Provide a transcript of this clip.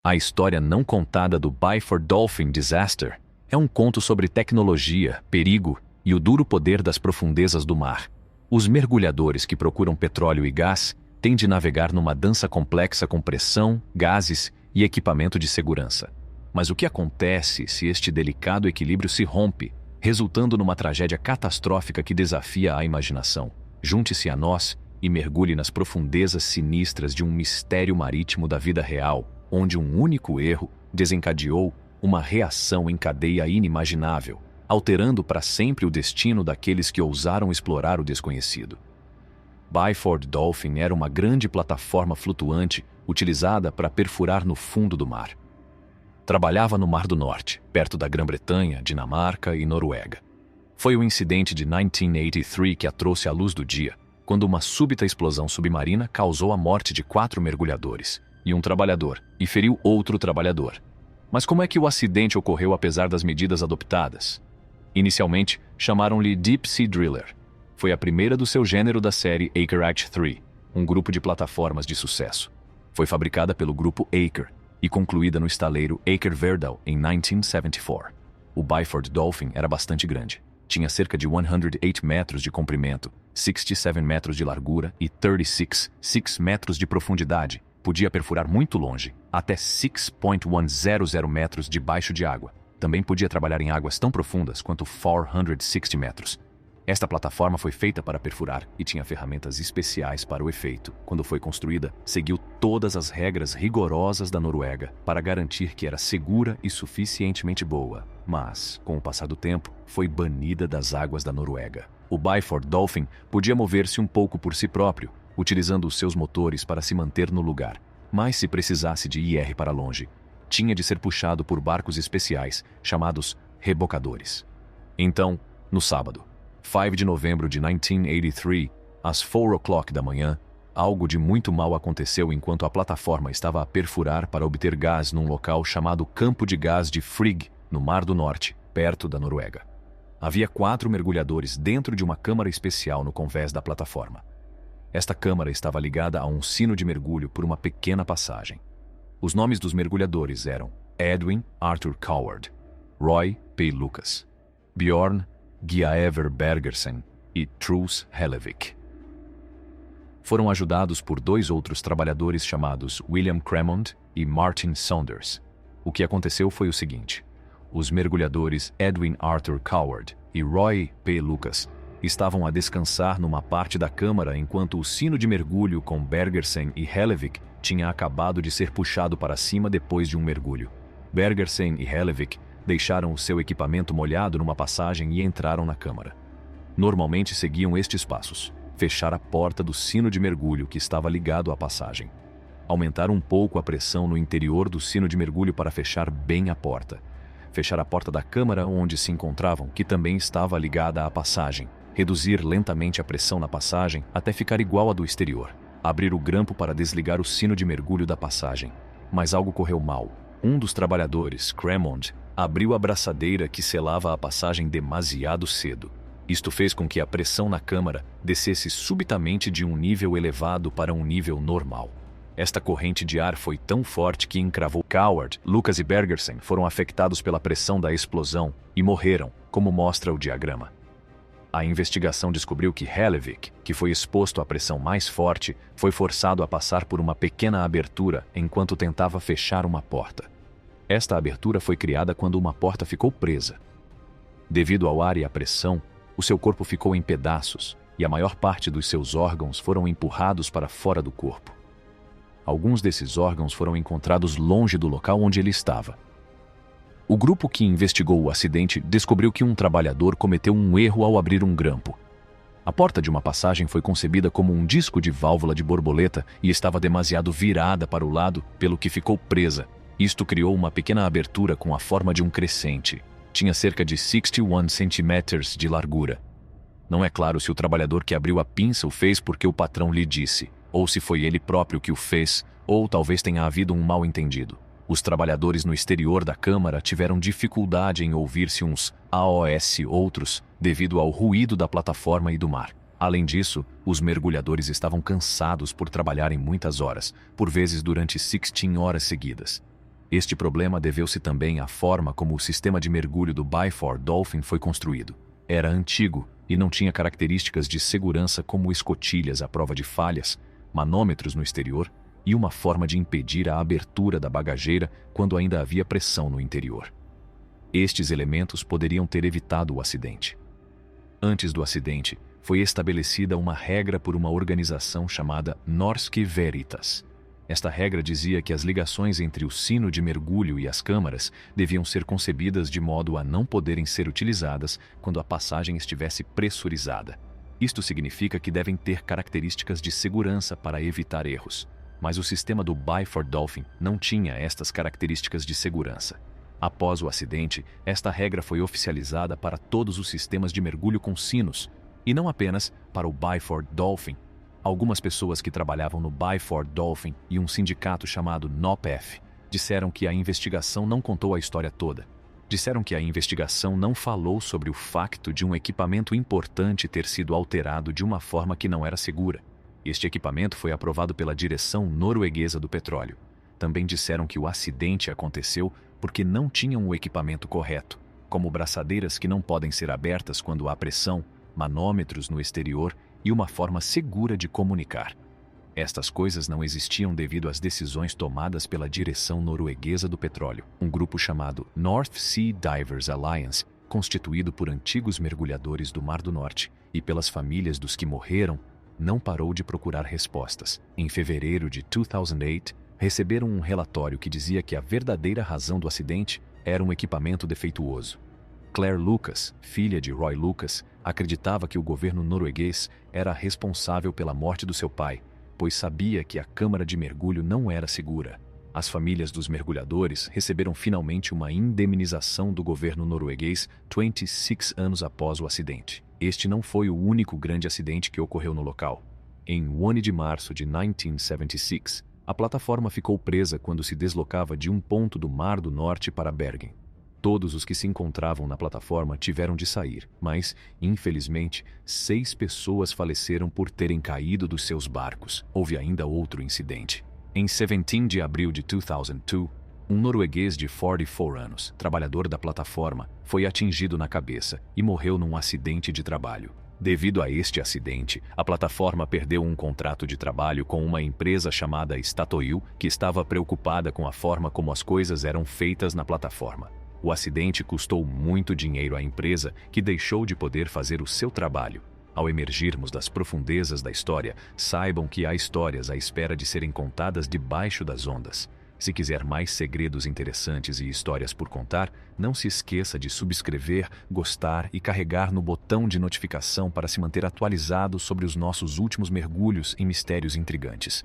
A história não contada do Byford Dolphin Disaster é um conto sobre tecnologia, perigo e o duro poder das profundezas do mar. Os mergulhadores que procuram petróleo e gás têm de navegar numa dança complexa com pressão, gases e equipamento de segurança. Mas o que acontece se este delicado equilíbrio se rompe, resultando numa tragédia catastrófica que desafia a imaginação? Junte-se a nós e mergulhe nas profundezas sinistras de um mistério marítimo da vida real, onde um único erro desencadeou uma reação em cadeia inimaginável, alterando para sempre o destino daqueles que ousaram explorar o desconhecido. Byford Dolphin era uma grande plataforma flutuante utilizada para perfurar no fundo do mar. Trabalhava no Mar do Norte, perto da Grã-Bretanha, Dinamarca e Noruega. Foi o incidente de 1983 que a trouxe à luz do dia, quando uma súbita explosão submarina causou a morte de 4 mergulhadores e um trabalhador, e feriu outro trabalhador. Mas como é que o acidente ocorreu apesar das medidas adoptadas? Inicialmente, chamaram-lhe Deep Sea Driller. Foi a primeira do seu gênero da série Aker 3, um grupo de plataformas de sucesso. Foi fabricada pelo grupo Aker e concluída no estaleiro Aker Verdal em 1974. O Byford Dolphin era bastante grande. Tinha cerca de 108 metros de comprimento, 67 metros de largura e 36 metros de profundidade. Podia perfurar muito longe, até 6.100 metros debaixo de água. Também podia trabalhar em águas tão profundas quanto 460 metros. Esta plataforma foi feita para perfurar e tinha ferramentas especiais para o efeito. Quando foi construída, seguiu todas as regras rigorosas da Noruega para garantir que era segura e suficientemente boa. Mas, com o passar do tempo, foi banida das águas da Noruega. O Byford Dolphin podia mover-se um pouco por si próprio, utilizando os seus motores para se manter no lugar. Mas se precisasse de ir para longe, tinha de ser puxado por barcos especiais, chamados rebocadores. Então, no sábado, 5 de novembro de 1983, às 4 o'clock da manhã, algo de muito mal aconteceu enquanto a plataforma estava a perfurar para obter gás num local chamado Campo de Gás de Frigg, no Mar do Norte, perto da Noruega. Havia 4 mergulhadores dentro de uma câmara especial no convés da plataforma. Esta câmara estava ligada a um sino de mergulho por uma pequena passagem. Os nomes dos mergulhadores eram Edwin Arthur Coward, Roy P. Lucas, Bjorn Giaever Bergersen e Truls Hellevik. Foram ajudados por 2 outros trabalhadores chamados William Cremont e Martin Saunders. O que aconteceu foi o seguinte: os mergulhadores Edwin Arthur Coward e Roy P. Lucas estavam a descansar numa parte da câmara enquanto o sino de mergulho com Bergersen e Hellevik tinha acabado de ser puxado para cima depois de um mergulho. Bergersen e Hellevik deixaram o seu equipamento molhado numa passagem e entraram na câmara. Normalmente seguiam estes passos: fechar a porta do sino de mergulho que estava ligado à passagem, aumentar um pouco a pressão no interior do sino de mergulho para fechar bem a porta, fechar a porta da câmara onde se encontravam, que também estava ligada à passagem, reduzir lentamente a pressão na passagem até ficar igual à do exterior, abrir o grampo para desligar o sino de mergulho da passagem. Mas algo correu mal. Um dos trabalhadores, Cremont, abriu a braçadeira que selava a passagem demasiado cedo. Isto fez com que a pressão na câmara descesse subitamente de um nível elevado para um nível normal. Esta corrente de ar foi tão forte que encravou. Coward, Lucas e Bergersen foram afetados pela pressão da explosão e morreram, como mostra o diagrama. A investigação descobriu que Hellevik, que foi exposto à pressão mais forte, foi forçado a passar por uma pequena abertura enquanto tentava fechar uma porta. Esta abertura foi criada quando uma porta ficou presa. Devido ao ar e à pressão, o seu corpo ficou em pedaços e a maior parte dos seus órgãos foram empurrados para fora do corpo. Alguns desses órgãos foram encontrados longe do local onde ele estava. O grupo que investigou o acidente descobriu que um trabalhador cometeu um erro ao abrir um grampo. A porta de uma passagem foi concebida como um disco de válvula de borboleta e estava demasiado virada para o lado, pelo que ficou presa. Isto criou uma pequena abertura com a forma de um crescente. Tinha cerca de 61 centímetros de largura. Não é claro se o trabalhador que abriu a pinça o fez porque o patrão lhe disse, ou se foi ele próprio que o fez, ou talvez tenha havido um mal-entendido. Os trabalhadores no exterior da câmara tiveram dificuldade em ouvir-se uns aos outros devido ao ruído da plataforma e do mar. Além disso, os mergulhadores estavam cansados por trabalharem muitas horas, por vezes durante 16 horas seguidas. Este problema deveu-se também à forma como o sistema de mergulho do Byford Dolphin foi construído. Era antigo e não tinha características de segurança como escotilhas à prova de falhas, manômetros no exterior e uma forma de impedir a abertura da bagageira quando ainda havia pressão no interior. Estes elementos poderiam ter evitado o acidente. Antes do acidente, foi estabelecida uma regra por uma organização chamada Norske Veritas. Esta regra dizia que as ligações entre o sino de mergulho e as câmaras deviam ser concebidas de modo a não poderem ser utilizadas quando a passagem estivesse pressurizada. Isto significa que devem ter características de segurança para evitar erros. Mas o sistema do Byford Dolphin não tinha estas características de segurança. Após o acidente, esta regra foi oficializada para todos os sistemas de mergulho com sinos, e não apenas para o Byford Dolphin. Algumas pessoas que trabalhavam no Byford Dolphin e um sindicato chamado NOPF disseram que a investigação não contou a história toda. Disseram que a investigação não falou sobre o facto de um equipamento importante ter sido alterado de uma forma que não era segura. Este equipamento foi aprovado pela direção norueguesa do petróleo. Também disseram que o acidente aconteceu porque não tinham o equipamento correto, como braçadeiras que não podem ser abertas quando há pressão, manômetros no exterior e uma forma segura de comunicar. Estas coisas não existiam devido às decisões tomadas pela direção norueguesa do petróleo, um grupo chamado North Sea Divers Alliance, constituído por antigos mergulhadores do Mar do Norte e pelas famílias dos que morreram, não parou de procurar respostas. Em fevereiro de 2008, receberam um relatório que dizia que a verdadeira razão do acidente era um equipamento defeituoso. Claire Lucas, filha de Roy Lucas, acreditava que o governo norueguês era responsável pela morte do seu pai, pois sabia que a câmara de mergulho não era segura. As famílias dos mergulhadores receberam finalmente uma indemnização do governo norueguês 26 anos após o acidente. Este não foi o único grande acidente que ocorreu no local. Em 1 de março de 1976, a plataforma ficou presa quando se deslocava de um ponto do Mar do Norte para Bergen. Todos os que se encontravam na plataforma tiveram de sair, mas, infelizmente, 6 pessoas faleceram por terem caído dos seus barcos. Houve ainda outro incidente. Em 17 de abril de 2002, um norueguês de 44 anos, trabalhador da plataforma, foi atingido na cabeça e morreu num acidente de trabalho. Devido a este acidente, a plataforma perdeu um contrato de trabalho com uma empresa chamada Statoil, que estava preocupada com a forma como as coisas eram feitas na plataforma. O acidente custou muito dinheiro à empresa, que deixou de poder fazer o seu trabalho. Ao emergirmos das profundezas da história, saibam que há histórias à espera de serem contadas debaixo das ondas. Se quiser mais segredos interessantes e histórias por contar, não se esqueça de subscrever, gostar e carregar no botão de notificação para se manter atualizado sobre os nossos últimos mergulhos em mistérios intrigantes.